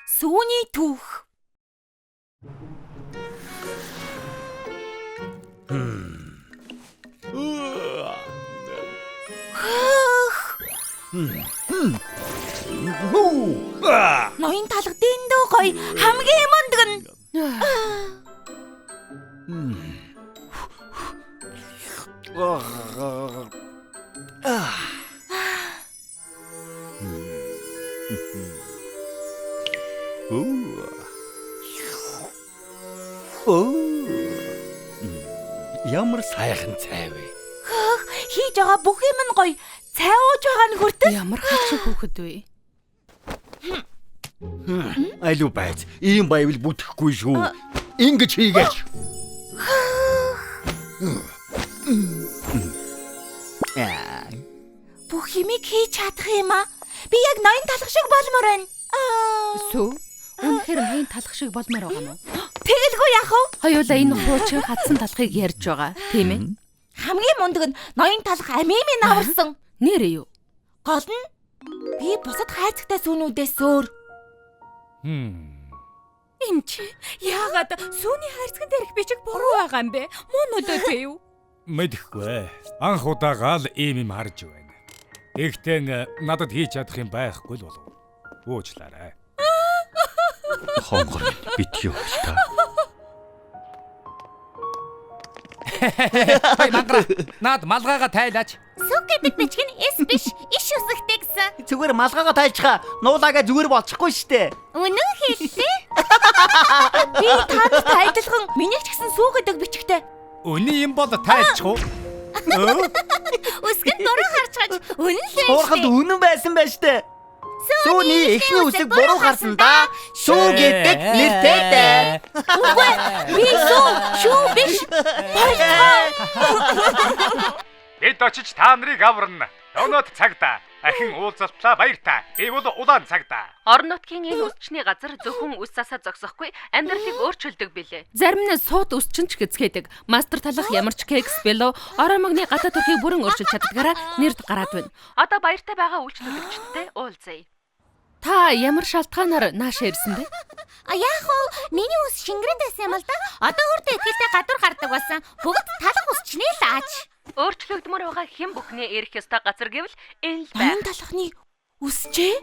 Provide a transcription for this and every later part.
Сүүний түүх. Ноён талга дэндүү гоё хамгийн мундаг нь. Ямар сайхан цай вэ? Хийж байгаа бүх юм нь гоё. Цай ууж байгаа нь хүртэл. Ямар хачин хүүхэд вэ? Алуу байц. Ийм байвал бүтэхгүй шүү. Ингэж хийгээч. Бүх юмыг хийж чадах юм аа. Би яг ноён талах шиг болмоор байна. Сүү? Үнэхээр ноён талах шиг болмоор байгаа юм уу? Тэгэлгүй яах вэ? Хоёулаа энэ хуучин хатсан талхыг ярьж байгаа, тийм ээ? Хамгийн мундаг нь ноён талах амимын аварсан. Нэрээ юу? Гол нь би бусад хайцагтай сүүнүүдээс өөр. Энд чи яагаад сүүний хайрцагт дээрх бичиг буруу байгаа юм бэ? Мөн өдөөтэй юу? Мэдэхгүй. Анх удаага л ийм харж байна. Гэхдээ надад хийж чадах юм байхгүй л болов. Уучлаарай. Хонгор битгий өгч та. Хай мангара. Наад малгайгаа тайлаач. Сүг гэдэг бичиг нь эс биш, иш үсэгтэй гэсэн. Зүгээр малгайгаа тайлчгаа. Нуулаагаа зүгээр болчихгүй штэ. Үнэн хэллээ. Би танд тайлбархан миний ч гэсэн сүү гэдэг бичигтэй. Өний юм бол тайлчих уу? Үсгэнд буруу харж чаж. Үнэн л Хуурханд үнэн байсан байж штэ. Сүүний эхний үсэг буруу харсан да. Шүү гэдэг нэртэй. Үгүй. Би шүү биш. Бид очиж та нарыг аварна. Өнөөд цагта. Ахин уулзалтлаа баяртай. Би бол улаан цагта. Орон нутгийн энэ үсчний газар зөвхөн үс засаа зогсохгүй, амьдралыг өөрчилдөг билээ. Зарим нь сууд үсчин ч гэцгээдэг. Мастер талах ямар ч кекс бэлөө, орон мөгний гадаа төрхийг бүрэн өөрчилж чаддгаараа нэрд гараад байна. Одоо баяртай байгаа үйлчлүүлэгчтэй уулзъя. Та ямар шалтгаанаар нааш ирсэн бэ? Яг уу миний ус шингэрэн байсан юм л да. Одоо хүртэл ихтэй гадуур гардаг болсон. Бүгд талах усчнээ л аач. Өөрчлөгдмөр байгаа хэн бүхний ирэх ёстой газар гэвэл энэ л Ноён байна. талхны үсчээ?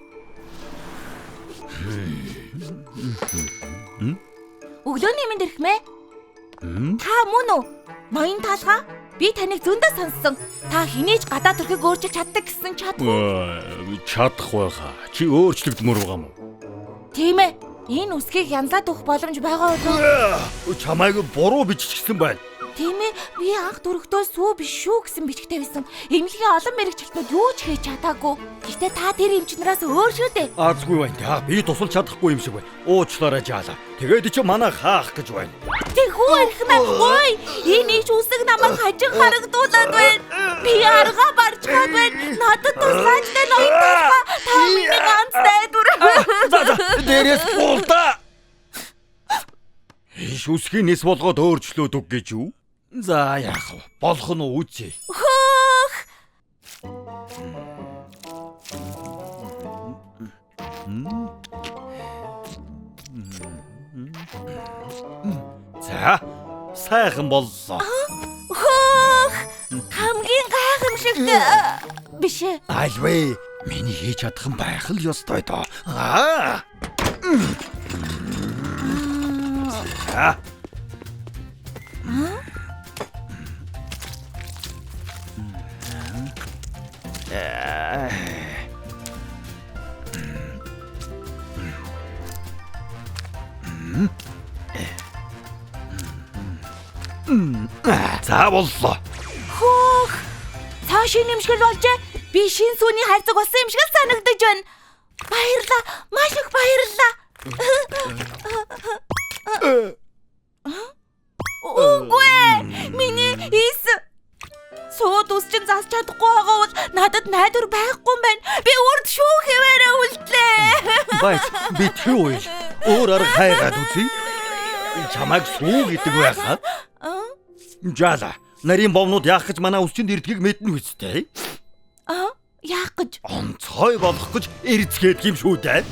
Өглөөний минь дэрхмээ. Та мөн үү? Ноён талхаа? Би таныг зөндөө сонссон. Та хинээж гадаа төрхийг өөрчилж чаддаг гэсэн чадгүй. Чадах байхаа. Чи өөрчлөгдмөр байгаа мó? Тийм ээ. Энэ үсгийг янзлаад өгөх боломж байгаа уу? Чамайг буруу биччихсэн байна. Тийм ээ. Би анх дөрөвдөө сүү биш шүү гэсэн бичгтэй байсан. Эмнэлгийн олон мэрэгчлэтнүүд юу ч хийж чадаагүй. Гэтэ та тэр эмчнээс өөр шүү дээ. Азгүй байна. Би тусалж чадахгүй юм шиг байна. Уучлаарай жаалаа. Тэгээд чи манаа хаах гэж байна. Тэхүү архимаа. Ой, энэ ич үсэг намайг хажин харагдуулаад байна. Би арга барж гад байна. Надад туслаач дээ ноён талхаа. Та миний ганц найдвар. Дээрээс буулта. Иш үсгийн нэс болгоод өөрчлөөд өг гэж юу? За яах вэ? Болох нь үзье. Хөөх. За, сайхан боллоо. Хөөх. Хамгийн гайхамшигтай биш ээ. Альвэ, миний хийж чадах юм байх л ёстой доо. За боллоо. Хөөх. Цааш нэмшгэл болжээ. Би шин сүүний хайрцаг болсон юм шиг л санагдаж байна. Баярлаа. Маш их баярлаа. Үгүй. Миний ис сууд усчин засч чадахгүй байгаа бол надад найдвар байхгүй юм байна. Би урд шүү хэвээрээ үлдлээ. Байц, би тэр үйл. Өөр арга хайгаад үзье. Чамайг сүү гэдэг байхаа. Жаала, нарийн бовнууд яах гэж манай үсчинд ирдгийг мэднэ үстэй. Яах гэж? Онцгой болох гэж эрзгээд юм шүү дээ.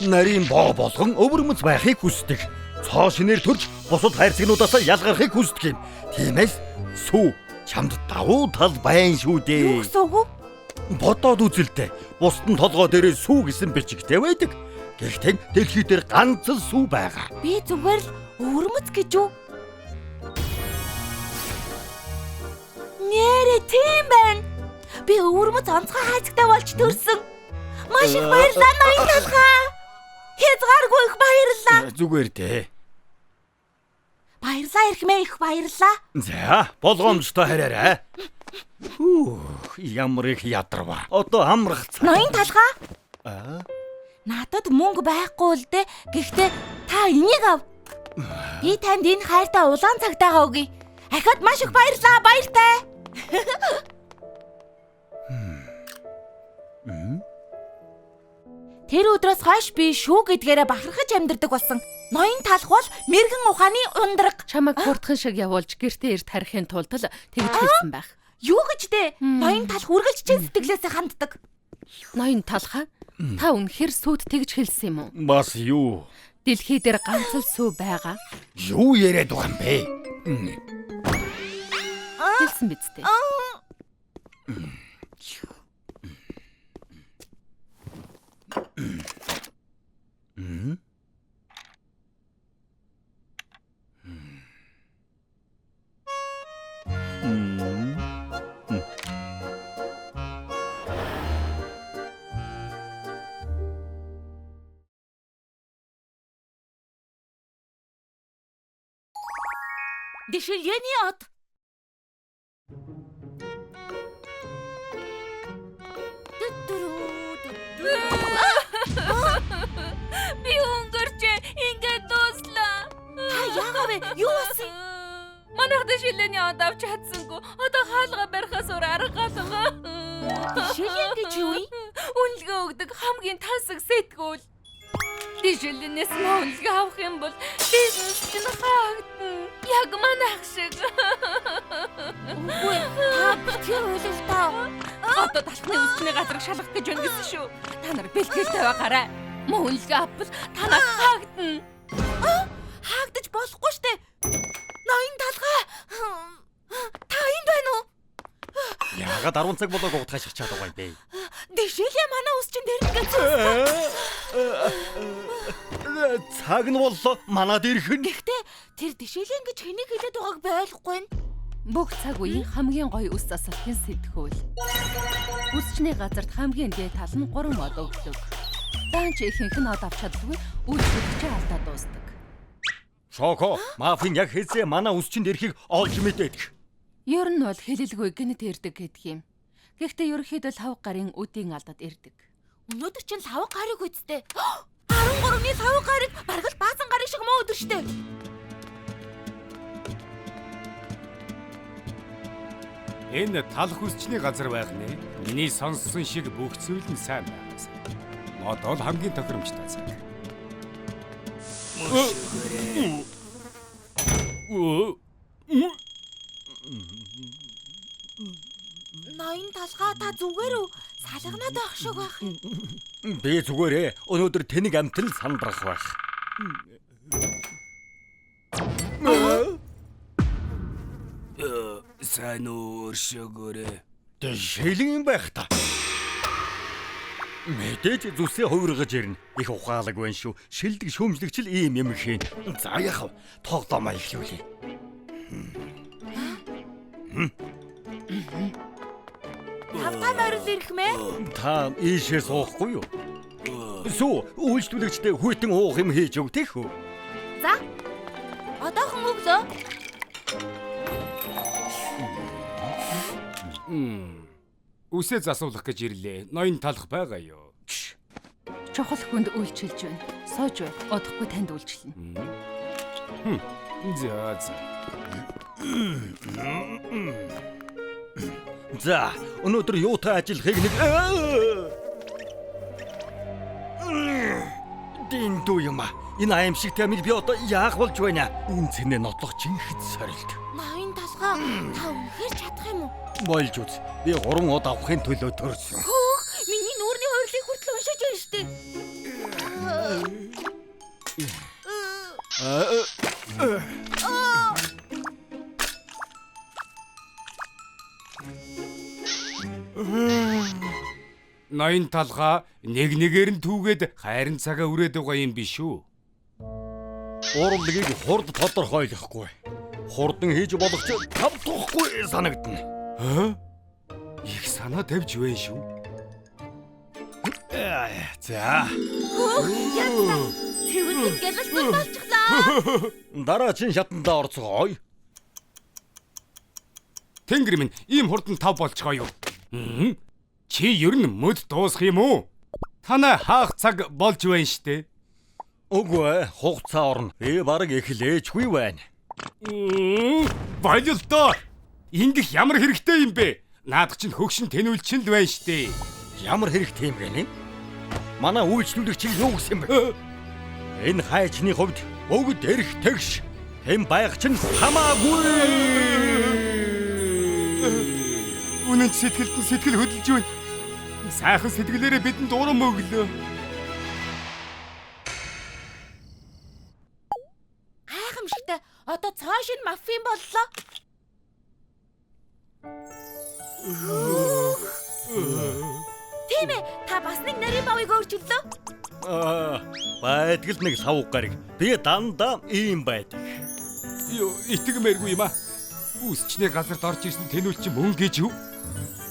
нарийн боо болгон өвөрмөц байхыг хүсдэг. Цоо шинээр төрж бусад хайрцагнуудаасаа ялгархыг хүсдэг юм. Тиймээс сүү чамд давуу тал байна шүү дээ. Юу гэсэн үг вэ? Бодоод үзэлтэй. Бусдын толгой дээрээ сүү гэсэн бичигтэй байдаг. Гэхдээ дэлхий дээр ганц л сүү байгаа. Би зүгээр л өвөрмөц гэж үү? Нэрэ тийм байна. Би өвөрмөц онцгой хайцагтай болж төрсөн. Маш их баярлалаа ноён талхаа. Хязгааргүй их баярлалаа. Зүгээр дээ. Баярлалаа эрхмээ их баярлалаа. За, болгоомжтой хараарай. Ямар их ядарва. Одоо амрах цаг. Ноён талхаа. Надад мөнгө байхгүй л дээ. Гэхдээ та энийг ав. Би танд энэ хайртай улаан цагтаагаа өгье. Ахад маш их баярлалаа, баяртай. Тэр өдрөөс хойш би шүү гэдгээрээ бахархаж амьдардаг болсон. Ноён талх бол мэргэн ухааны ундраг. Чамайг хурдхан шиг явуулж гэртээ эрт харихын тулд л тэгж хэлсэн байх. Юу гэж дээ? Ноён талх үргэлж чин сэтгэлээсээ ханддаг. Ноён талхаа. Та үнэхээр сүйд тэгж хэлсэн юм уу? Бас юу? Дэлхий дээр ганц л сүү байгаа. Юу яриад байгаа юм бэ? Хэлсэн биз дээ. Дэшилгээний од. Би өнгөрч ингээд дууслаа. Та яагаад вэ? Юу болсон? Манайх дэшилгээний од авч чадсангүй. Одоо хаалга барихаас өөр арга галгаа. Дэшилгээ гэж юу вэ? Үнэлгээ өгдөг хамгийн тансаг сэтгүүл. Дэшилгээс үнэлгээ авах юм бол бизнес чинь хаагдана. Яг манайх шиг. Үгүй та битгий уйлалтаа. Одоо талхны үсчний газрыг шалгах гэж байна гэсэн шүү. Та нар бэлтгэлтэй байгаарай. Мөн үнэлгээ авбал танаас хаагдана. Хаагдаж болохгүй штэ. Ноён талхаа. Та энд байна уу? Яагаад 10 цаг болоог угтгаж чадах байгаа юм бэ? Дэшилгээ манай ус чинь дэрнэгээ. Цаг нь боллоо. Манад ирэх нь. Гэхдээ тэр дэшилэн гэж хэнийг хэлээд байгааг ойлгохгүй нь. Бүх цаг үеийн хамгийн гоё үс засалтын сэтгүүл. Үсчний газарт хамгийн дээд тал нь 3 мод өгдөг. Даанч ихэнх нь од авч чаддаггүй үйлчлэгчээ алдаад дуустдаг. Шоко, мафийн яг хэзээ манай үсчинд ирэхийг олж мэдээдэг. Ер нь бол хэлэлгүй гэнэт ирдэг гэдэг юм. Гэхдээ ерөнхийдөө 5 гарын үдийн алдаад ирдэг. Өнөөдөр чинь 5 гарыг үсттэй. 13-ны 5 гарыг бараг л баасан гарын шиг муу өдөр штэ. Энэ талх үсчний газар байх нэ. Миний сонссон шиг бүх зүйл нь сайн байгаас. Одоо л хамгийн тохиромжтой цаг. Ноён талхаа та зүгээр үү? Салганаад байх шиг байх. Би зүгээрээ өнөөдөр тэнийг амтэн сандрах байх. Сайн уу өршөөгөөрэй. Дэшилэн юм байх та. Мэдээж зүсээ хувиргаж ирнэ. Их ухаалаг байна шүү. Шилдэг шүүмжлэгч л ийм юм хийн. За яхав. Тоглоомоо эхлүүлье. Тавтаа морил ирэх мэ? Та ийшээ суухгүй юу? Сүү, үйлчлүүлэгчтэй хүйтэн уух юм хийж өг тийх үү? За. Одоохон өглөө. Үсээ засуулах гэж ирлээ. Ноён талх байгаа юу? Чухал хүнд үйлчилж байна. Сууж бай. Одохгүй танд үйлчлэнэ. За. За, өнөөдөр юутай ажиллахыг нэг Дэндүү юм аа. Энэ аимшигтай амиг би одоо яах болж байна? Энэ цэнэ нотлох жинхэд сорилт. Ноён талхаа та үнэхээр чадах юм уу? Болж үз. Би 3 од авахын төлөө төрсөн. Хөөх, миний нүүрний хойрлыг хүртэл уншиж байна штэ. ноён талхаа нэг нэгээр нь түүгээд хайрын цагаа үрээд байгаа юм биш үү? Урлагийг хурд тодорхойлохгүй. Хурдан хийж болох ч тавтахгүй санагдана. Их санаа тавьж байна шүү. За. Тэгвэл гялалцсан болчихлоо. Дараагийн шатандаа орцгоё. Тэнгэр минь ийм хурдан тав болчихоо юу? Чи ер нь мөд дуусах юм уу? Танай хаах цаг болж байна штэ. Үгүй хугацаа орно. Бараг эхлээчгүй байна. Баялтаа. Ингэх ямар хэрэгтэй юм бэ? Наад чинь хөгшин тэнүүлчин л байна штэ. Ямар хэрэгтэй юм бэ? Манай үйлчлүүлэгч юу гэсэн бэ? Энэ хайчны хувьд бүгд эрх тэгш. Хэм байх чинь хамаагүй. Үнэн сэтгэлд нь сэтгэл хөдөлж байна. Сайхан сэтгэлээрээ бидэнд урам өглөө. Гайхамшигтай. Одоо цааш нь мафийн боллоо. Тийм ээ. Та бас нэг нарийн бавыг өөрчиллөө. Байдгал нэг савг гараг. Би дандаа ийм байдаг. Юу, итгэмээргүй юм аа. Үсчний газарт орж ирсэн тэнүүлчин мөн гэж юу?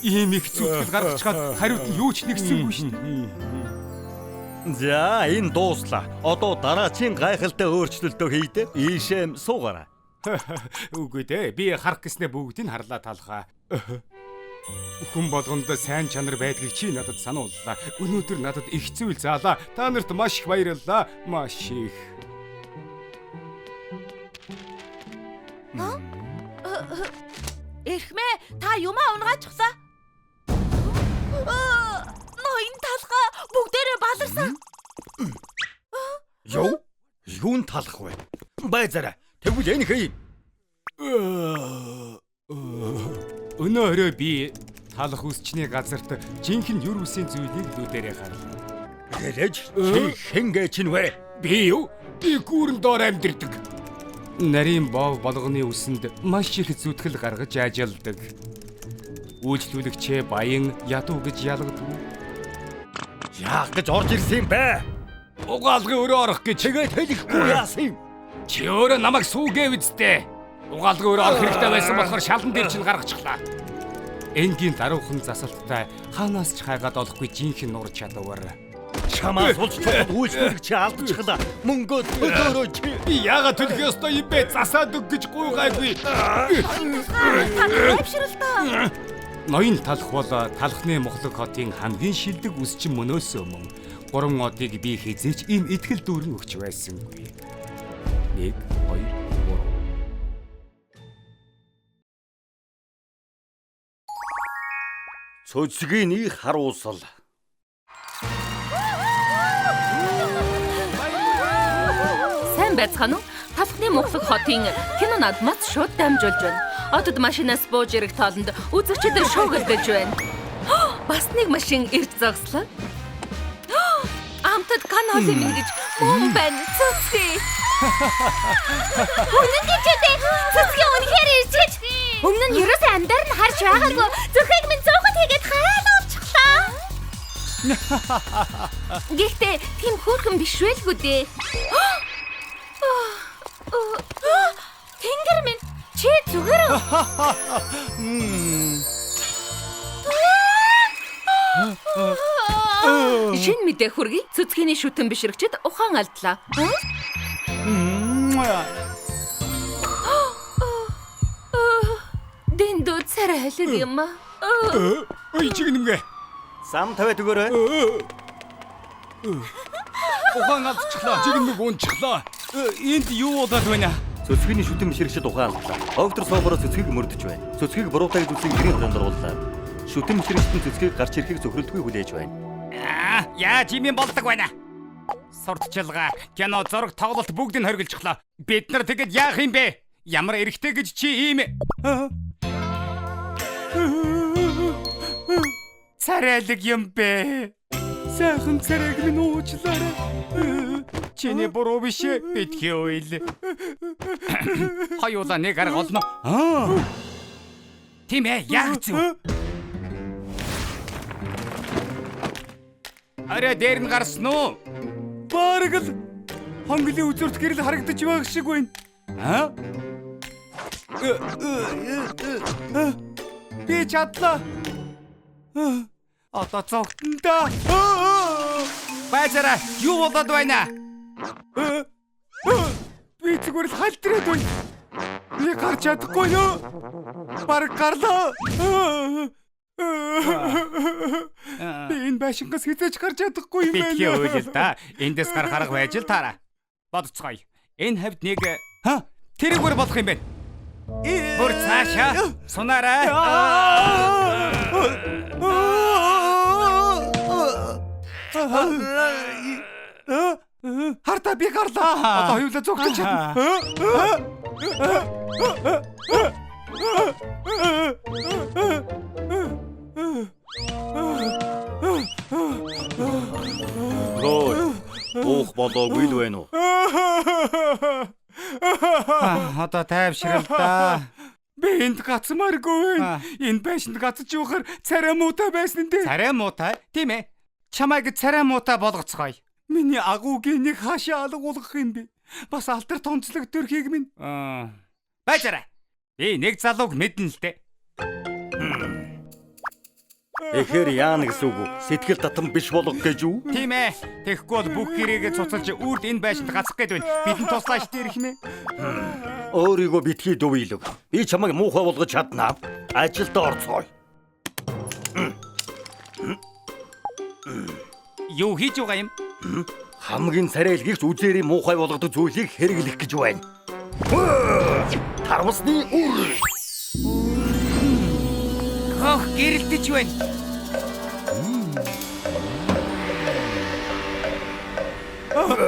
Ийм их зүтгэл гаргачихад хариуд нь юу ч нэгсэнгүй шин. За, энэ дууслаа. Одоо дараагийн гайхалтай өөрчлөлтөө хийдэ. Ийшээ суугаарай. Үгүй дээ. Би харах гэснээр бүгдийг харлаа талхаа. Хүн болгонд сайн чанар байдгийг чи надад санууллаа. Өнөөдөр надад их зүйл заалаа. Та нарт маш их баярлалаа. Маш их. Эрхмээ, та юмаа унгаачихлаа. Ноён талхаа бүгдээрээ баларсан. Юун талах вэ? Байзараа. Тэгвэл энэ хий. Өнөөрөө би талах үсчний газарт жинхэнэ юр үсийн зүйлийг дүүдэрээ харлаа. Гэлэж чи хингээ чинь вэ? Би юу? Би гүүрэн доор амьдэрдэг. Нарийн бов болгоны үсэнд маш их зүтгэл гаргаж ажилладаг. Үйлчлүүлэгчээ баян ядуу гэж ялгадаг. Яах гэж орж ирсэн юм бэ? Угаалгын өрөө орох гэж Тэгээд хэлэхгүй яасан юм? чи өөрөө намайг сүүгээ үсттэй. Угаалгын өрөө орох хэрэгтэй байсан болохоор шалан дээр чинь гаргачихлаа. Энгийн даруухан засалттай хаанаас ч хайгаад олохгүй жинхэнэ нур чадвар. Чамаас улж чухал үйлчлүүлэгч алдчихлаа. Мөнгө төлөөрөө чи. Би яагаад төлөх ёстой юм бэ? Засаад өг гэж гуйгаагүй. Авширалтаа. Ноён талх бол талхны Мохлог хотын хамгийн шилдэг үсчин мөнөөс өмнө 3 одыг би хизээч ийм итгэл дүүрэн өгч байсангүй. 1 2 3 Цөцгийн их харуусал. Сайн байцгаана уу? Талхны Мохлог хотын кино надмаас шууд дамжуулж байна. Одод машинаас бууж ирэх тоолонд үзэгчид шуугилдэж байна. Бас нэг машин ирж зогслоо. Амтд канал юм гэж мөн байна. Цэцгий. Үнэн гэж үү? Цэцгийн үнэхээр ирж. Өмнө нь ерөөсөө амдаар нь харж байгаагүй. Зүрхийг минь зөөхөд хийгээд хаалуулчихлаа. Гэхдээ тийм хөөрхөн биш байлгүй дээ. Тэнгэр минь чи зүгээр үү? Шин мэдээ хүргэе. Цэцгийн шүтэн бишрэгчэд ухаан алдлаа. Дэндүү царай хэлэг юм аа. Ой чигнэмгэ. Сам тавиад өгөөрэй. Ухаан алдчихлаа. Чигнэмэг унчихлаа. Энд юу болоод байна? Цөцгийн шүтэн бишрэгчд ухаан алдлаа. Октор собороо цөцгийг мөрдөж байна. Цөцгийг буруутайг үзсэн гэрийн хөдөнд орууллаа. Шүтэн бишрэгчдийн цөцгийг гарч ирэхийг зөвхөрлөдгүй хүлээж байна. Яаж юм болдог байна? Сурталчилгаа, кино, зураг, тоглолт бүгдийг хоригдчихлаа. Бид нар тэгэд яах юм бэ? Ямар эрэхтэй гэж чи ийм царайлаг юм бэ? Сайхан царайг минь уучлаарай. Чиний буруу биш битгий уйл. Хоёулаа нэг арга олно. Тийм ээ, яг зөв. Арай дээр нь гарсан уу? Бараг л хонглын үзүүрт гэрэл харагдаж байх шиг байна. Аа? Би чадлаа. Одоо зогтон да. Базара юу болоод байна? Би зүгээр л халтраад байна. Би гарч чадахгүй юу? Бараг гарлаа. Би энэ байшингаас хизээж гарч чадахгүй юм байна. Би үйл да. Эндээс гар харга байж л таараа. Бодцгоё. Энэ хавьд нэг тэрэгвэр болох юм байна. Бүр цаашаа сунаарай. Хартаа би гарлаа. Одоо хоёулаа зогтож чадна. Гой. Уух болоогүй л байна уу? Одоо тайвшрал да. Би энд гацмааргүй байна. Энэ байшинд гацж явахаар царай муутай байсан дээ. Царай муутай? Тийм ээ. Чамайг царай муутай болгоцгоё. Миний агуугийн нэг хаашаа алгуулах юм бэ? Бас алтар тонцлог төрхийг минь. Байжаарай. Би нэг залууг мэднэ л дээ. Эхэр яана гэсэн үг үү? Сэтгэл татам биш болох гэж юу? Тийм ээ. Тэгэхгүй бол бүх гэрээгээ цуцалж үрд энэ байшинд гацах гээд байна. Бидэнд туслаач дээрх юм ээ. Өөрийгөө битгий дөвийлөг. Би чамайг муухай болгож чаднаа. Ажилд орцгоё. Юу хийж байгаа юм? Хамгийн царайлгийгч үзээрээ муухай болгодог зүйлийг хэрэглэх гэж байна. Тарвасны үр. Хох гэрэлтэж байна.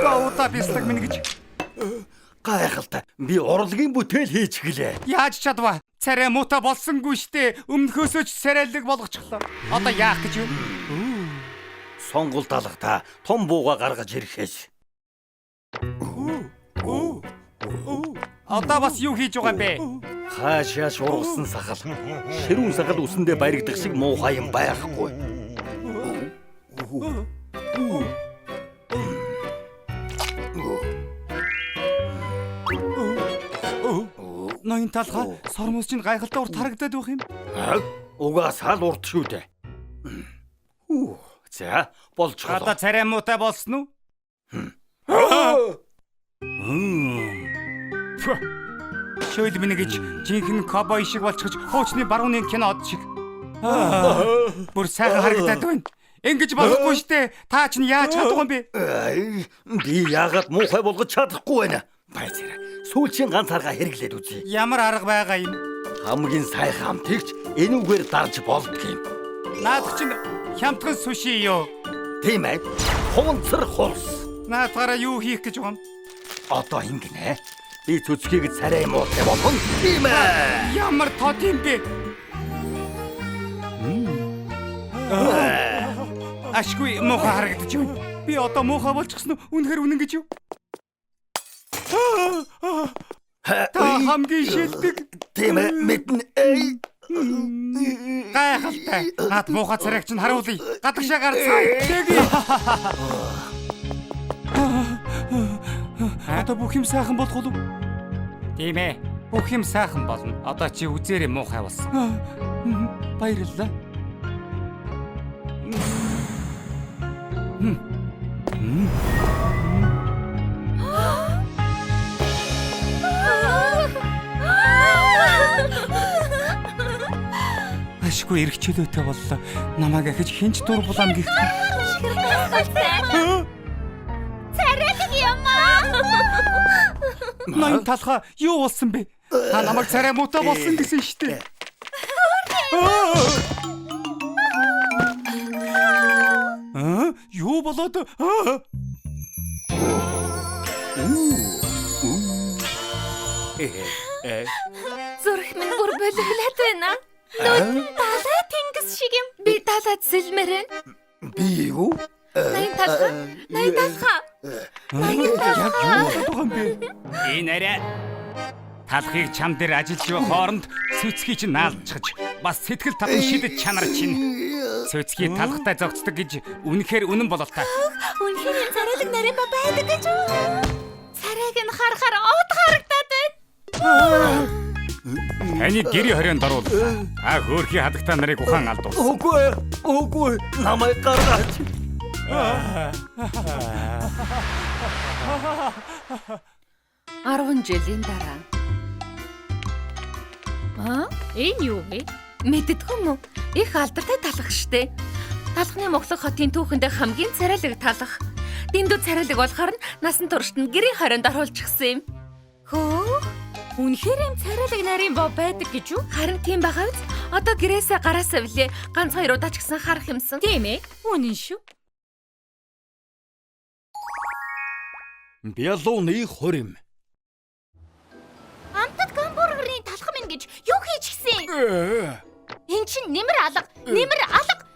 Бауда бислэг минь гэж. Гайхалтай. Би урлагийн бүтээл хийж гэлээ. Яаж чадваа? Царай муутай болсонгүй штэ. Өмнөхөөсөө ч царайлаг болгочихлоо. Одоо яах гэж вэ? Сонгол талхтаа том бууга гаргаж ирэхээс. Одоо бас юу хийж байгаа юм бэ? Хаашаа шургасан сахал. Ширүүн сахал үсэндээ баригдах шиг муухай юм байхгүй. Ноён талхаа сормос чинь гайхалтай урт харагдаад байх юм. Угаасаа л урт шүү дээ. За, болчихлоо. Одоо царай муутай болсон уу? Шөйл минь гэж жинхэнэ ковбой шиг болчихж хуучны барууны кинод шиг. Бүр сайхан харагдаад байна. Ингэж болохгүй штэ. Та ч яаж чадах юм бэ? Би яагаад муухай болгож чадахгүй байна? Байцаараа. Сүүлчийн ганц арга хэрэглээд үзье. Ямар арга байгаа юм? Хамгийн сайхан хамтгийгч энүүгээр дарж болдгийм. Наадах чинь хямдхан суши юу? Тийм ээ. Хунцар хурс. Наадахаараа юу хийх гэж байгаа юм? Одоо ингэнэ. Би цөцгийг царай муутай болгоно. Тийм ээ. Ямар тод юм бэ? Ашгүй муухай харагдаж байна. Би одоо муухай болчихсон уу? Үнэхээр үнэн гэж юу? Та хамгийн шилдэг. Тийм ээ. Мэднэ. Гайхалтай. Наад муухай царайг чинь харуулъя. Гадагшаа гарцгаая. Тэгье. Одоо бүх юм сайхан болох уу? Тийм ээ. Бүх юм сайхан болно. Одоо чи үзээрэй муухай болсон. Баярлалаа. Ашгүй эргчлөөтэй боллоо. Намайг ахиж хинч дур булам гэх. Царайлаг юм аа. Ноён талхаа юу болсон бэ? Та намайг царай муутай болсон гэсэн штэ. Юу болоод? Зүрх минь бүр болиглаад байна. Нөө далай тэнгис шиг юм. Би далайд сэлмэрэн. Би юу? Ноён талхаа. Яг юу болоод байгаа юм бэ? Энэ арай талхыг чам дээр ажиллаж байгаа хооронд цэцгийг чинь наалдчихж бас сэтгэл татан шидэж чанар чинь. Цэцгий талхтай зогцдог гэж үнэхээр үнэн бололтой. Үнэхээр энэ царайлаг нарийн ба байдаг гэж үү? Царайг нь харахаар од харагдаад байна. Таны гэрийн хорионд оруул. Хөөрхий хадагтай нарыг ухаан алдуул. Үгүй. Намайг гаргаач. 10 жилийн дараа. Энэ юу вэ? Мэддэггүй мүү? Их алдартай талах штэ. Талхны Моглог хотын түүхэндээ хамгийн царайлаг талах. Дэндүү царайлаг болохоор нь насан туршид нь гэрийн хорионд оруулчихсан юм. Хөө? Үнэхээр юм царайлаг нарийн боо байдаг гэж үү? Харин тийм байгаа биз? Одоо гэрээсээ гараасаа билээ. Ганц хоёр удаа ч гэсэн харах юмсан. Тийм ээ. Үнэн шүү. Бялууны хорим. Амтад гамбургерийн талах минь гэж юу хийчихсэн? Эн чинь нэмэр алга.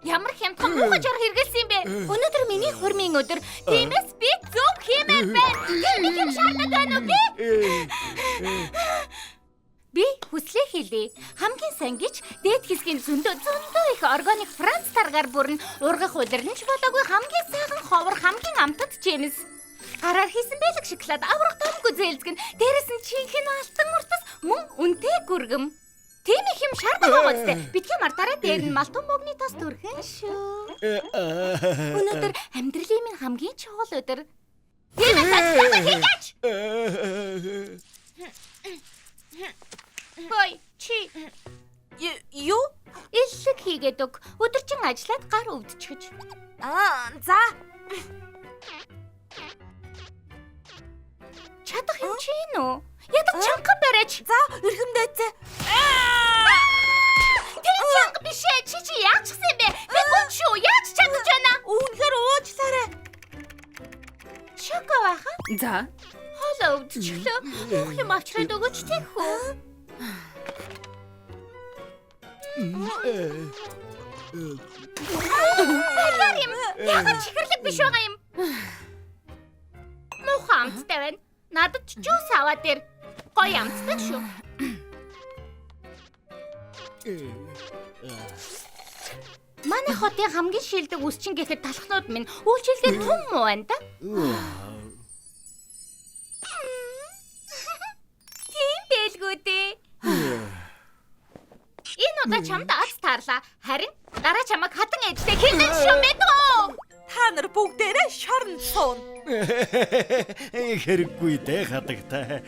Ямар хямдхан муухай жаргал хэрэгэлсэн юм бэ? Өнөөдөр миний хурмын өдөр. Тиймээс би зөв хиймээр байна. Тийм юм шаардаад байна уу би? Би хүслээ хийлээ. Хамгийн сайн гэж дээд хэсгийн зөндөө их органик Франц таргаар бүрэн ургах удирдамж болоогүй хамгийн сайхан ховор хамгийн амтад жимс. Гараар хийсэн бэлэг шоколад аврах томгүй зээлзгэн дээрэс нь чинхэн алтан уртас мөн үнэтэй гүргэм. Тийм их юм шаардлагатай гоцтой. Битгий мартаараа дээр нь малтан мөгний тос төрхөн шүү. Өнөөдөр амьдралын минь хамгийн чухал өдөр. Тийм ээ хийж. Хой чи юу? Илэг хийгээд өг. Өдөржин ажиллаад гар өвдчихэж. За. Чадах юм чи нөө? Ядаж чанга барьж. За, өрхөмдөөцөө. Тэр чанга биш ээ. Чи яачихсан юм бэ? Би гүн шүү. Яаж чадаж байна? Үнэхээр уучлаарай. Шоко баха? За. Хоолоо өвдчихлөө. Уух юм авчраад өгөөч тийх үү? Баяр юм. Яагаад чихэрлэг биш байгаа юм? Муухай амттай байна. Надад ч жуус аваад ир. Гоё амтдаг шүү. Манай хотын хамгийн шилдэг үсчин гэхэд талхнууд минь үйлчилгээ том муу байна да. Тийм байлгүй дээ. Энэ удаа чамд аз таарлаа. Харин дараа чамайг хатан ээжтэй хинэн шүү мэдгөө. Та нар бүгдээрээ шорон суун. Хэрэггүй дээ хадагтай.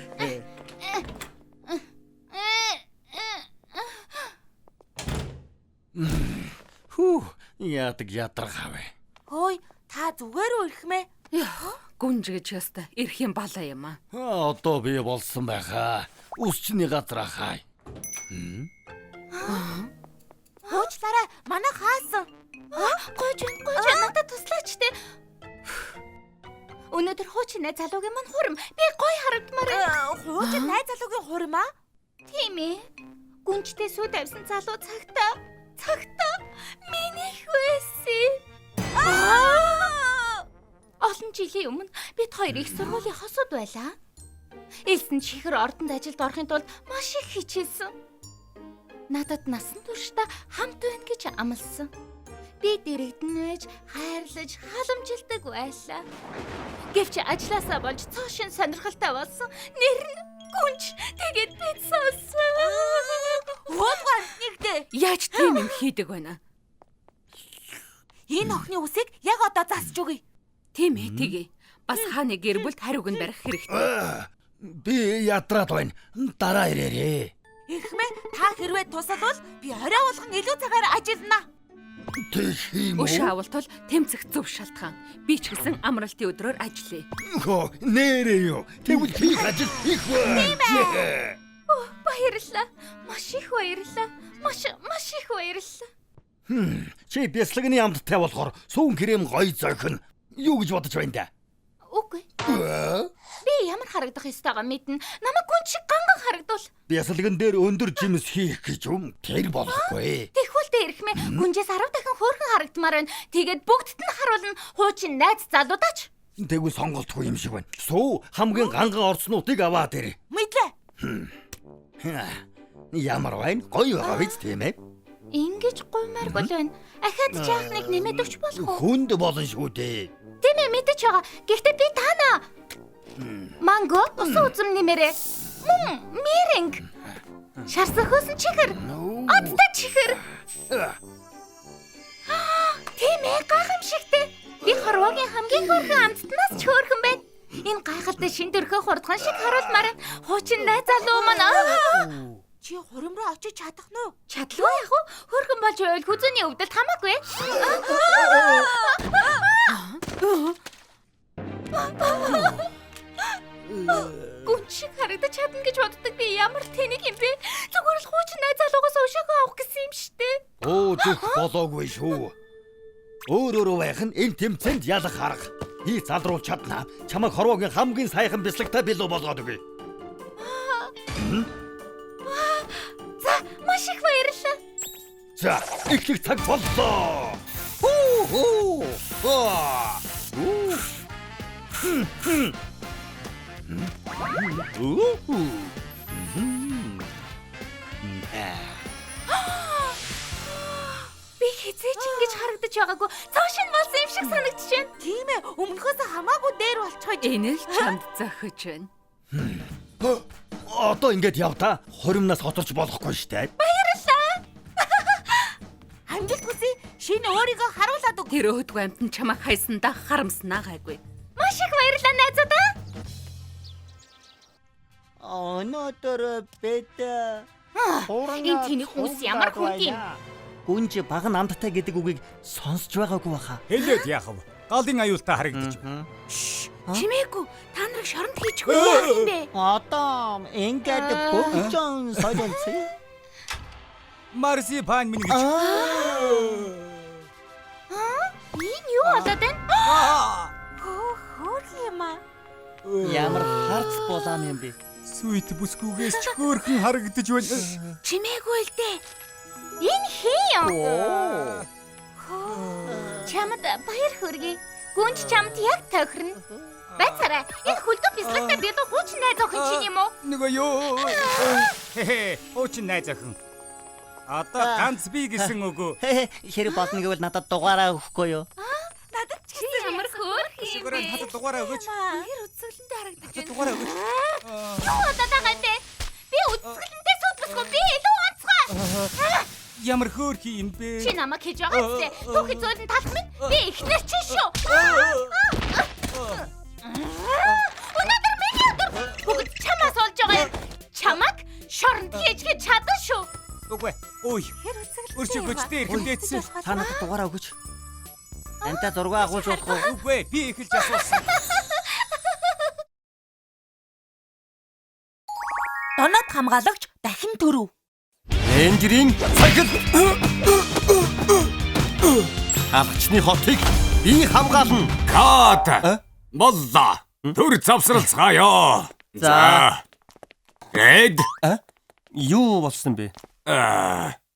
Яадаг ядаргаавэ. Хөөе, та зүгээр үү ирэх мэ? Гүнж гэж яста ирэх юм балаа юм аа. Одоо би болсон байхаа. Үсчний газар хай. Хөөчлаарай, манай хаасан. Гойж надад туслаач те. Өнөөдөр хуучин найз залуугийн мань хурим. Би гоё харагдмаар. Хуучин найз залуугийн хурим аа? Тийм ээ. Гүнжтэй сүү тавьсан залуу цагтаа миний хөөсөн. Олон жилийн өмнө бид хоёр их сургуулийн хосууд байлаа. Элсэн чихэр ордонд ажилд орохын тулд маш их хичээсэн. Надад насан туршдаа хамт байна гэж амласан. Би дэрэгдэн байж хайрлаж халамжилдаг байлаа. Гэвч ажилласаа болж цоошин сонирхолтой болсон. Нэр нь Гүнж. Тэгээд би сонсон. Хөөдгөө нэгдээ. Яаж тийм юм хийдэг байна? Энэ охины үсийг яг одоо засч өгье. Тийм ээ тэгээ. Бас хааны гэр бүлд хариуг нь барих хэрэгтэй. Би ядраад байна. Дараа ирээрээ. Ирхмэ, та хэрвээ тусалвал би орой болгон илүү цагаар ажиллана. Тэхим үү? Өш авалтвал тэмцэх зөв шалтгаан. Би ч гэсэн амралтын өдрөөр ажиллая. Нэрээ юу? Тэгвэл би ажил их байна. Баярлалаа. Маш их баярлалаа. Маш их баярлалаа. Чи бяслагны амттай болохоор сүүн крем гоё зохино. Юу гэж бодож байна да? Үгүй. Би ямар харагдах ёстойгоо мэднэ. Намайг гүн шиг ганган харагдвал. Бясалган дээр өндөр жимс хийх гэж юм. Тэр болохгүй. Тэгвэл тэ ирэх мэ. Гүнжээс 10 дахин хөөрхөн харагдмаар байна. Тэгээд бүгдд нь харуулна. Хуучин найз залуудаач. Тэгвэл сонголтгүй юм шиг байна. Сүү хамгийн ганган орцнуудыг аваад ирээ. Мэдлээ. Ямар байна? Гоё байгаа биз тийм ээ? Ингэж гуймааргүй л байна. Ахаад жаахныг нэмээд өгч болох уу? Хүнд болно шүү дээ. Тийм ээ мэдэж байгаа. Гэхдээ би таана. Манго, усан үзэм нэмээрээ. Мэринг. Шарсахөөс нь чихэр. Одтой чихэр. Тийм ээ гайхамшигтэй. Би хорвогийн хамгийн хөөрхөн амттнаас ч хөөрхөн байна. Энэ гайхалтай шин төрхөө хурдхан шиг харуулмаар байна. Хуучин найз залуу маань. Чи хурим руу очиж чадах нь уу? Чадлаа яах вэ? Хөөрхөн болж байвал хүзүүний өвдөлт хамаагүй. Гүн шиг харагдаж чадна гэж боддог би ямар тэнэг юм бэ? Зүгээр л хуучин найз залуугаас өшөөгөө авах гэсэн юм шүү дээ. Зүх болоогүй шүү. Өөрөөрөө байх нь энэ тэмцээнд ялах арга. Би залруулж чадна. Чамайг хорвогийн хамгийн сайхан бяцлагтай билүү болгоод өгье. За, маш их баярлалаа. За, эхлэх цаг боллоо. Би хизээч ингэж харагдаж байгаагүй. Цаашин болсон юм шиг санагдаж байна. Тийм ээ, өмнөхөөс хамаагүй дээр болчихоо. Энэ л чамд зохиж байна. Одоо ингэж явдаа хуримнаас хоторч болохгүй штэ. Баярлалаа. Амжилт хүсье. Шинэ өөрийгөө харуулад өг. Тэр өөдгөө амтан чамайг хайсандаа харамснаа гайгүй. Маш их баярлалаа найзуудаа. Өнөөдөр бид Энэ тэнэг хүмүүс ямар хүн юм? Гүнж баг намттай гэдэг үгийг сонсч байгаагүй баха. Хэлээд яах вэ? Галын аюултай харагдаж байна. Чимээгүй. Та нарыг шоронд хийчихгүй яах юм бэ? Одоо ингээд бүгжон солилцъя. Марсипан минь гэж. Энэ юу болоод байна? Хөөх юм аа. Ямар харц болоо юм бэ? Сүйт бүсгүйгээс ч хөөрхөн харагдаж байна. Чимээгүй л дээ. Энэ хий юм. Чамд баяр хүргэе. Гүнж чамд яг тохирно. Байцаарай. Энэ хүлдэн бяцлагтай би дөө хуучин найз охин чинь юм уу? Нөгөө юу? Хуучин найз охин. Одоо ганц би гэсэн үгөө. Хэрэг болно гэвэл надад дугаараа өгөхгүй юу? Надад ч гэсэн ямар хөөх юм Siguro надад дугаараа өгөөч. Хэр үзэсгэлэнтэй харагдаж байна. Дугаараа өгөөч. Юу болоод байгаа юм бэ? Би үзэсгэлэнтэй суудлахгүй. Би илүү онцгой. Ямар хөөрхи юм бэ? Чи намайг хийж байгаа үстэй. Түүхий зөөлөн талх минь би ихнэр чи шүү. Өнөөдөр миний өдөр бүгд чамаас олж байгаа юм. Чамайг шоронд хийж чадсан шүү. Үгүй. Ой. Хэр үзэсгэлэнтэй. Өршөөгчтэй эрхэмдээдсэн. Та надад дугаараа өгөөч. Антаа зураг агуулж болох уу? Үгүй. Би эхэлж асуусан. Доноод хамгаалагч дахин төрөв. Энжирийн цагт Авчны хотыг би хамгаална. Кат. Боллоо. Төр завсралцгаая. За. Ред. Юу болсон бэ?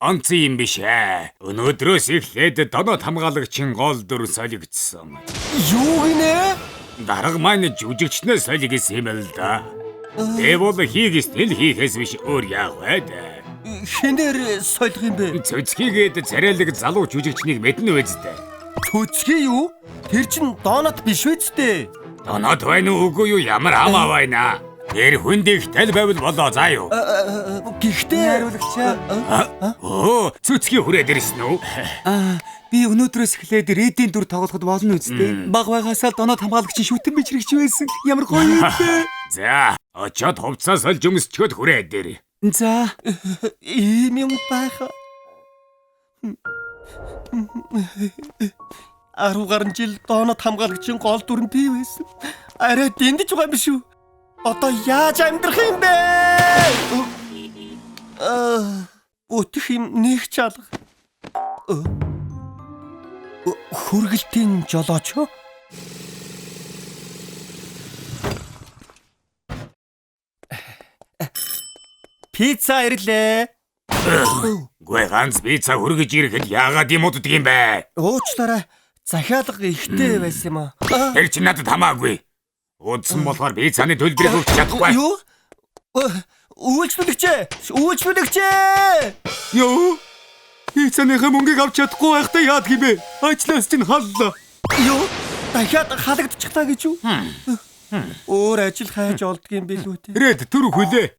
Онцгой юм биш ээ. Өнөөдрөөс эхлээд доноод хамгаалагчийн гол дүр солигдсон. Юу гинэ? Дарга маань жүжигчнээс солигдсон юм л да. Тэвол хийгээс тэл хийхээс биш өөр яах вэ? Хинээр солих юм бэ? Цөцгийгээд царайлаг залуу жүжигчнийг мэднэ үсттэй. Төцгий юу? Тэр чин донот биш үсттэй. Доноод байна уу үгүй юу ямар хамаа байна. Тэр хүндийг тэл байвал болоо заа юу. Гэхдээ Хариулагчаа. Цөцгий хүрээд ирсэн үү? Би өнөөдрөөс эхлээд рэдийн дүр тоглоход болно үстэй. Баг байгаасаа доноод хамгаалагчийн шүтэн бичрэгч байсан. Ямар гоё юм бэ? За, очоод хувцас олж өмсчөөд хүрээд ир. За, ийм юм байх. 10 гаруй жил донот хамгаалагчийн гол дүр нь би байсан. Арай дэндэж байгаа юм биш үү? Одоо яаж амьдрах юм бэ? Өтөх юм нэг ч алга. Хүргэлтийн жолооч юу? Пицца ирлээ. Гүй ганц пицца хүргэж ирэхэд яагаад юм уддаг юм бэ? Уучлаарай. Захиалга ихтэй байсан юм аа. Тэр чинь надад хамаагүй. Удсан болохоор пиццаны төлбөрийг өгч чадахгүй. Юу? Үйлчлүүлэгч. Үйлчлүүлэгч. Юу? Пиццаныхаа мөнгийг авч чадахгүй байхдаа яад гимэ? Ажлаас чинь халлаа. Юу? Дахиад халагдчихлаа гэж юу? Өөр ажил хайж олдгийн билүү те. Red түр хөлөө.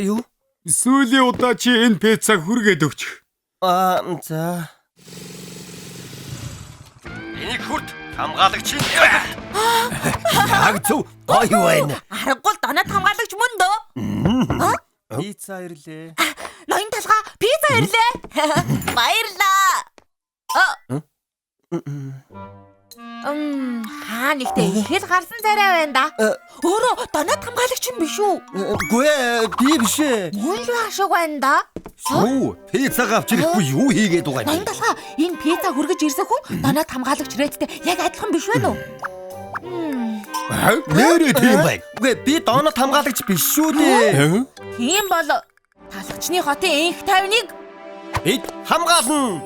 Юу? Сүүлийн удаа чи энэ пиццаг хүргээд өгч. За. Энийг хүрт хамгаалагч юм. Яг зөв. Гоё байна. Аргагүй донод хамгаалагч мөн дөө. Пицца ирлээ. Ноён талгаа пицца ирлээ. Баярлаа. Хаа нэгтэй ихэл гарсан царай байна да. Өөрөө донод хамгаалагч юм биш үү? Үгүй ээ, би биш ээ. Мөн л ашиг байна да. Юу? Пиццаг авч ирэхгүй юу хийгээд байгаа Ноён юм? талгаа энэ пицца хүргэж ирсэн хүн донод хамгаалагч Редтэй яг адилхан биш байна уу? Нэрээ тийм байна. Үгүй би донод хамгаалагч биш шүү дээ. Тийм бол талагчны хотын энх тайвныг Бид хамгаална.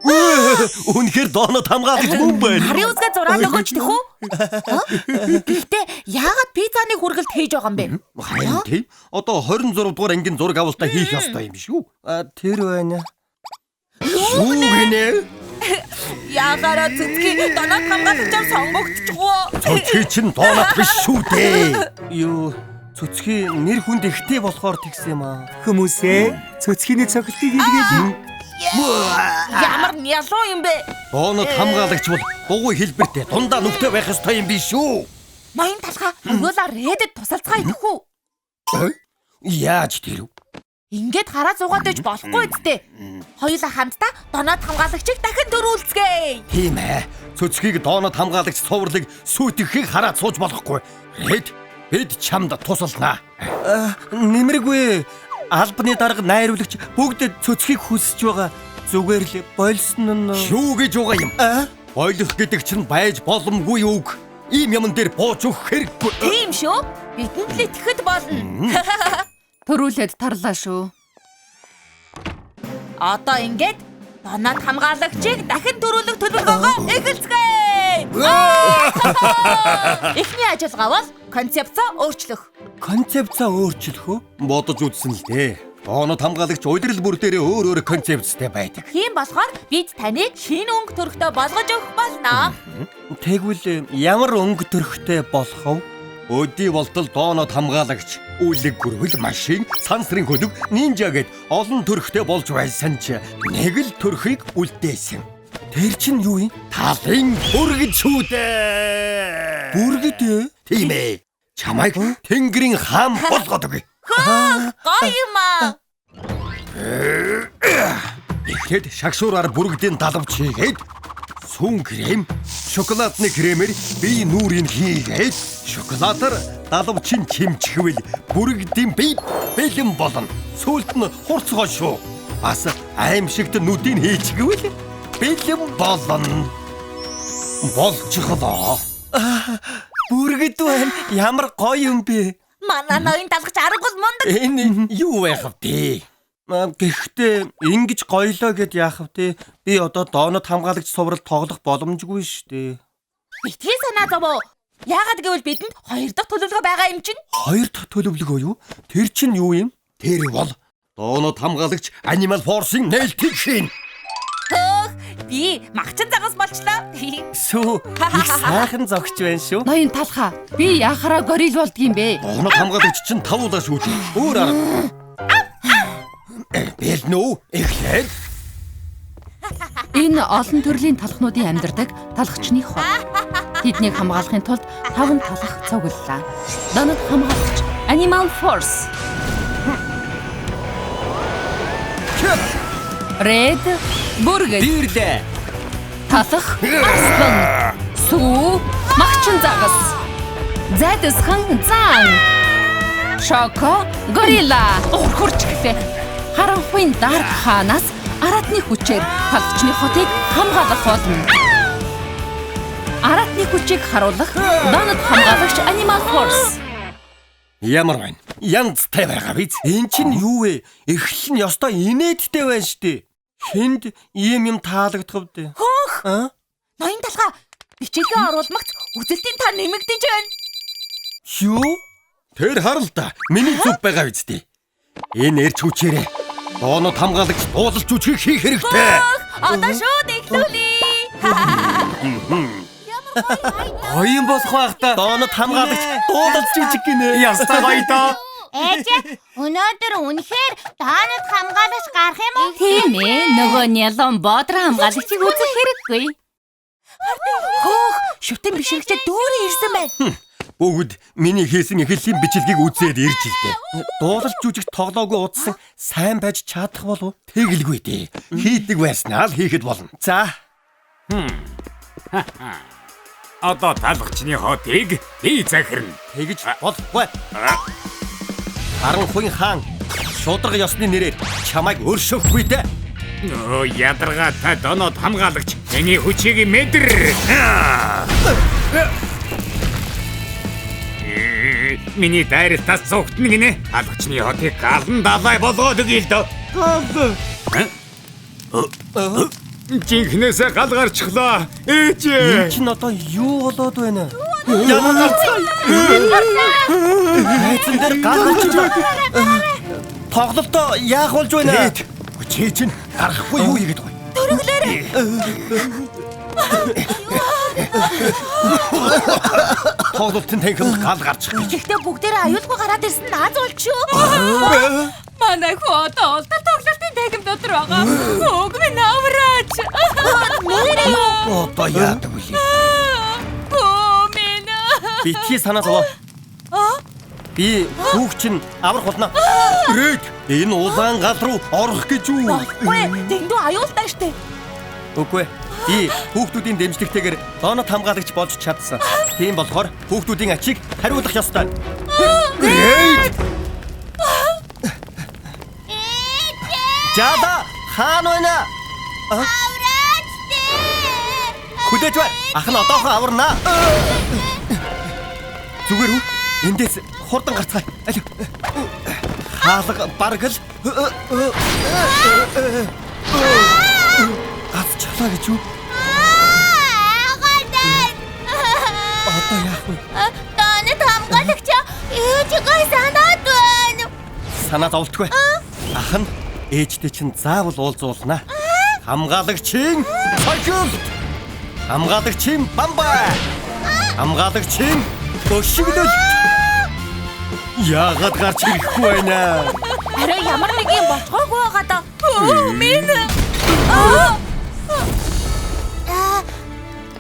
Үнэхээр донод хамгаалагч мөн байна. хариу үзгээ зураад өгөөч тэх үү? Гэхдээ яагаад пиццаны хүргэлт хийж байгаа юм бэ? Харин тийм. Одоо 26 дугаар ангийн зураг авалтаа хийх ёстой юм шүү. Тэр байна. Юу гэнэ? Яагаад зүтгий донод хамгаалагчаар сонгогдчихвоо? Цөцгий чинь донод биш шүү дээ. Юу? Цөцгий нэр хүнд ихтэй болохоор тэгсэн юм аа. Хүмүүсээ цөцгийний цогцолтыг илгээд Ямар ялуу юм бэ? Донод хамгаалагч бол дугуй хэлбэртэй дундаа нүхтэй байх ёстой юм биш үү? Ноён талгаа өгөөлө Редд тусалцгаа идэх үү? Яаж тэр? Ингээд хараа зугаад иж болохгүй үсттэй. Хоёулаа хамтдаа донод хамгаалагчийг дахин дөрүүлцгээе. Тийм ээ. Цөцгийг донод хамгаалагч цувралыг сүйтгэхийг хараад сууж болохгүй. Red бид чамд тусалнаа. Нэмэргүй. Албаны дарга найруулагч бүгд цөцгийг хүсэж байгаа. Зүгээр л болсон нь юу гэж байгаа юм? Ойлгох гэдэг чинь байж боломгүй үг. Ийм юм дээр бууж өгөх хэрэггүй. Тийм шүү. Бидэнд л итгэхэд болно. Төрүүлээд тарлаа шүү. Одоо ингээд донод хамгаалагчийг дахин дөрүүлэх төлөвлөгөөгөө эхэлцгээе. Эхний ажиллагаа бол концепцоо өөрчлөх. Концепцаа өөрчлөх үү? Бодож үзсэн л дээ. Донод хамгаалагч удирдал бүр дээрээ өөр концепцтэй байдаг. Тийм болохоор бид таныг шинэ өнгө төрхтэй болгож өгөх болно. Тэгвэл ямар өнгө төрхтэй болох вэ? Өдий болтол донод хамгаалагч, үлэг гүрвэл машин, сансрын хөлөг, нинжа гэд олон төрхтэй болж байсан ч нэг л төрхийг үлдээсэн. Тэр чинь юу юм? Талын бүргэд шүү дээ. Бүргэд? Тийм ээ. Чамайг Тэнгэрийн хаан болгоод өгье. Гоё юм аа. Тэгэхэд шагшуураар бүргэдийн далавч хийгээд сүн крем, шоколадны кремээр бие нүрийг хийгээд шоколадаар далавчин чимчгвэл бүргэдийн бие бэлэн болно. Сүүлд нь хурцгоо шүү. Бас аимшигт нүдийг хийчихвэл бэлэн болно. Болчихлоо. Бүргэд байна. Ямар гоё юм бэ? Манай ноён талгач аргагүй мундаг. Энэ юу байх вэ? Гэхдээ ингэж гоёлоо гэд яах вэ? Би одоо донод хамгаалагч суврал тоглох боломжгүй шүү дээ. Битгий санаа зовоо. Яагаад гэвэл бидэнд 2 дахь төлөвлөгөө байгаа юм чинь? 2 дахь төлөвлөгөө юу? Тэр чинь юу юм? Тэр бол донод хамгаалагч Animal Force-ийн нээлтийг хийн. Би магчин загас болчлоо. Сүү, их сайхан зогч байна шүү. Ноён талхаа. Би яхараа горил болдгийм бэ? Донод хамгаалагч чинь тавуулаа шүү. Өөр арга. Бэлнүү эхлээд Энэ олон төрлийн талхнуудын амьдардаг талхчны хот. Тэднийг хамгаалахын тулд 5 талх цуглалаа. Донод хамгаалагч Animal Force. Red бүргэд. бирлээ. Талх Арслан. Сүү магчин загас. Зайдасхан зан. Шоко горилла. Хурч гэлээ. Харанхуйн дарк хаанаас аратны хүчээр талхчны хотыг хамгаалах болно. Аратны хүчийг харуулах донод хамгаалагч Animal Force. Ямар байна? Янзтай байгаа биз? Эн чинь юу вэ? Эхлэл нь ёстой инээдтэй байна штэ. Хүнд ийм юм таалагдах вэ? Ноён талгаа бичээгээ оруулмагц үзэлтийн та нэмэгдэж байна. Юу? Тэр харал та. Миний зүг байгаа биз дээ. Энэ эрч хүчээрээ Доонод хамгаалагч дуулалж үжихийг хийх хэрэгтэй. Одоо шууд эхлүүлээ. Гоё юм болох байх та. Доонод хамгаалагч дуулалж үжих гинэ. Ястай гоё доо. Ээж өнөөдөр үнэхээр доонод хамгаалагч гарах юм уу? Тийм ээ. Нөгөө нялон бодор хамгаалагчийг үзэх хэрэггүй. Хөөх, шүтэн бишрэгчээ дүүрэн ирсэн байна. Бүгд миний хийсэн эхлэлийн бичлэгийг үзээд ирж л дээ. Дуулалж жүжиг тоглоогүй удсан сайн байж чадах болов? Тэгэлгүй дээ. Хийдэг байснаа л хийхэд болно. За. Одоо талбарчны хотыг би захирна. Тэгж болохгүй. Харанхуйн хаан шударга ёсны нэрээр чамайг өршөөхгүй дээ. Нөө ядаргаатай донод хамгаалагч миний хүчийг мэдэр. Миний дайртаас цогтно гинэ. Алгачны хотыг галан далай болгоод өгье л дөө. Жинхнээсээ гал гарчихлаа. Ээж. Энэ чинь одоо юу болоод байна? Яна гарцгаа. Эцэн дээр гал гарч байна. Тоглолтоо яах болж байна? Чи чинь гарахгүй юу игээд байна? Тоглолтын танхимд гал гарчих гэж. Гэхдээ бүгдээрээ аюулгүй гараад ирсэн нааз болж шүү. Манай хүү одоо олдол тоглолтын танхим дотор байгаа. Өг минь авраач. Одоо яадаг вэ? Оо минь. Битгий санаа зовоо. Би хүүг чинь аврах болно. Рэд энэ улаан гал руу орох гэж үү? Болохгүй. Дэндүү аюултай штэ. Үгүй. Би хүүхдүүдийн дэмжлэгтэйгээр доонод хамгаалагч болж чадсан. Тийм болохоор хүүхдүүдийн ачийг хариулах ёстой. Рэд! Жада хаан байна. Авраач дээ. Хүлээж бай. Ах нь одоохон аварнаа. Зүгээр үү? Эндээс хурдан гарцгаая. Алив. Хаалга бараг л. Ав чалаа гэж юу? Одоо яах вэ? Доонод хамгаалагч ээжигээ санаад байна. Санаа зовлтгүй. Ах нь ээжтэй чинь заавал уулзуулнаа. Хамгаалагчийн цогцолт. Хамгаалагчийн бамбай. Хамгаалагчийн өшигдөл. Яагаад гарч ирэхгүй байна? Арай ямар нэг юм болцоогүй байгаа да. Минь.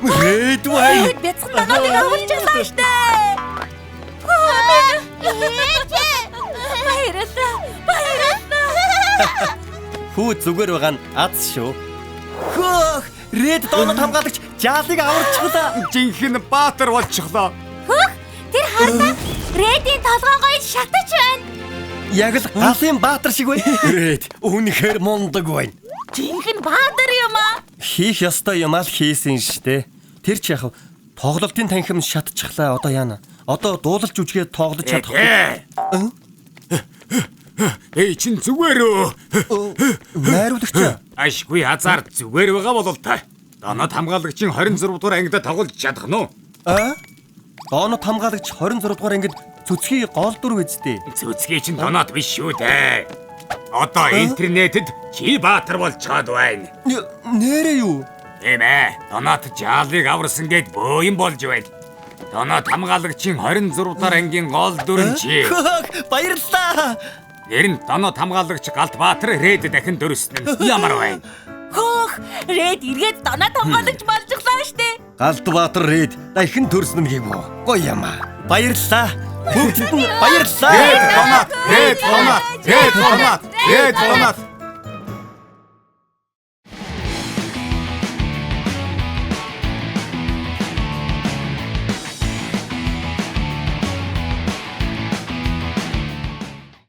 Red way. Бяцхан дануудыг аварчихлаа штэ. Баярлалаа. Хүү зүгээр байгаа нь аз шүү. Хөөх, Red доонод хамгаалагч жаалыг аварчихлаа. Жинхэнэ баатар болчихлоо. Тэр хардаа Рэдийн толгоогоо шатаж байна. Яг л галын баатар шиг бай. Red үнэхээр мундаг байна. Жинхэнэ баатар юм аа. Хийх ёстой юм аа хийсэн штэ. Тэр ч яхав тоглолтын танхим шатчихлаа. Одоо яана? Одоо дуулалж үжигээ тоглож чадахгүй. Эй чин зүгээр үү? Найруулагч. Ашгүй хазар зүгээр байгаа бол та. Донод хамгаалагчийн 26 дугаар ангид тоглож чадах нь уу? Доонод хамгаалагч 26 дугаар ангид цөцгийн гол дүр үздэй. Цөцгий чин донод биш шүү дээ. Одоо интернетэд чи баатар болчиход байна. Нэрээ юу? Тийм ээ. Донод жаалыг аварсан гэд бөөм болж байна. Донод хамгаалагчийн 26 дугаар ангийн гол дүр нь чи. Баярлалаа. Нэр нь донод хамгаалагч Галт Баатар Рэд дахин дөрөсөн нь ямар байна? Хөөх, Рэд эргээд донод хамгаалагч болчихлоо штэ. Галт Баатар Рэд дахин төрсөн юм уу? Гоё юм аа. Баярлалаа. Бүгд нь баярлалаа. Рэд донод.